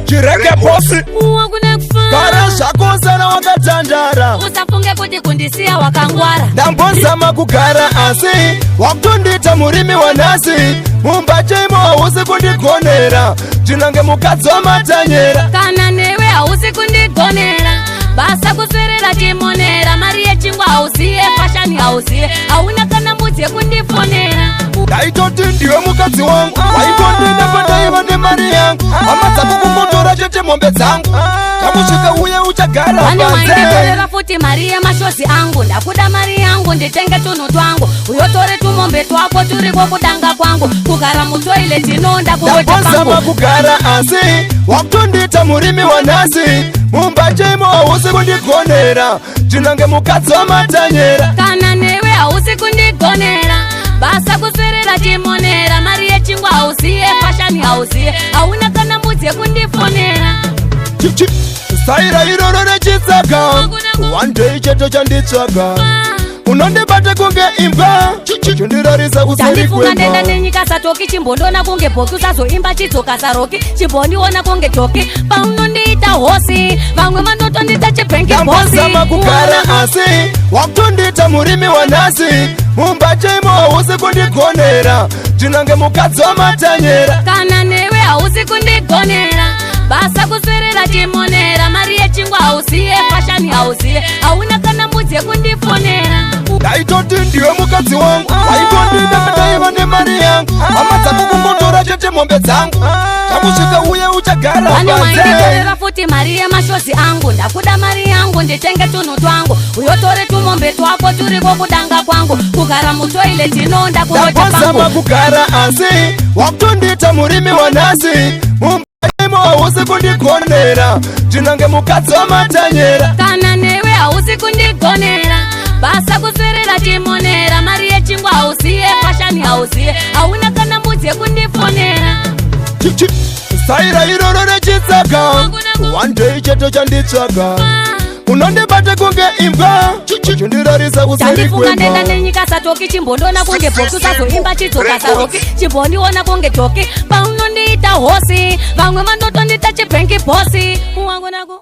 Chireke bosi Kara shako sana wakatandara Usafunge kuti kundisia wakangwara Ndambosa makugara asi Wakundita murimi wanasi Mumbache imo hausi kundigonera Chinange mukadzo matanyera Kana newe hausi kundigonera Basa kuserera chimonera Mari yechingwa hausiye Fashani hausiye Hauna kana mbuzi kundifonera Daitoti ndiwe mukadzi wangu Waitondina pandaiva nemari yangu Amadzaku kumotora chete mombe dzangu Takusvika uye uchagara panze Wainditorera futi mari yemashozi angu Ndakuda mari yangu nditenge tunhu twangu Uyotore tumombe twako turiko kudanga kwangu Kugara mutoilet inonda kuvota pangu Ndambozama kugara asi Wakundita murimi wanasi Mumbache imo hausi kundigonera Chinange mukadzo matanyera Kana newe hausi kundigonera Basa kuserera chimonera Mari yechingwa hausiye Fashani hausiye Hauna kana mbuzi kundifonera Saira iroro rechitsaka One day cheto chanditsvaga Unondibate kunge imba Chondirarisa kuseri Chandifunga ndenda nenyika satoki Chimbondona kunge boki Usazoimba chidzoka saroki Chimbondiona kunge toki Paunondiita hosi Vamwe vanotondita chibhengi bosi Ndambozama kugara asi Wakundita murimi wanasi Mumbache imo hausi kundigonera Chinange mukadzo matanyera Kana newe hausi kundigonera Basa kuserera chimonera Mari yechingwa hausiye Fashani hausiye Hauna kana mbuzi kundifonera Daitoti ndiwe mukadzi wangu Waitondina pandaiva nemari yangu Amadzaku kumotora chete mombe dzangu Takusvika uye uchagara panze Wainditorera futi mari yemashozi angu Ndakuda mari yangu nditenge tunhu twangu Uyotore tumombe twako turiko kudanga kwangu Kugara mutoilet inonda kuvota pangu Ndambozama kugara asi Wakundita murimi wanasi Mumbache imo hausi kundigonera Chinange mukadzo matanyera Kana newe hausi kundigonera Basa kuserera chimonera Mari yechingwa hausiye Fashani hausiye Hauna kana mbuzi kundifonera Saira iroro rechitsaka One day cheto chanditsvaga Unondibate kunge imba Chondirarisa kuseri Chandifunga ndenda kwemba nenyika satoki Chimbondona kunge boki Usazoimba chidzoka saroki Chimbondiona kunge toki Paunondiita hosi Vamwe vanotondita chibhengi bosi Wangu naku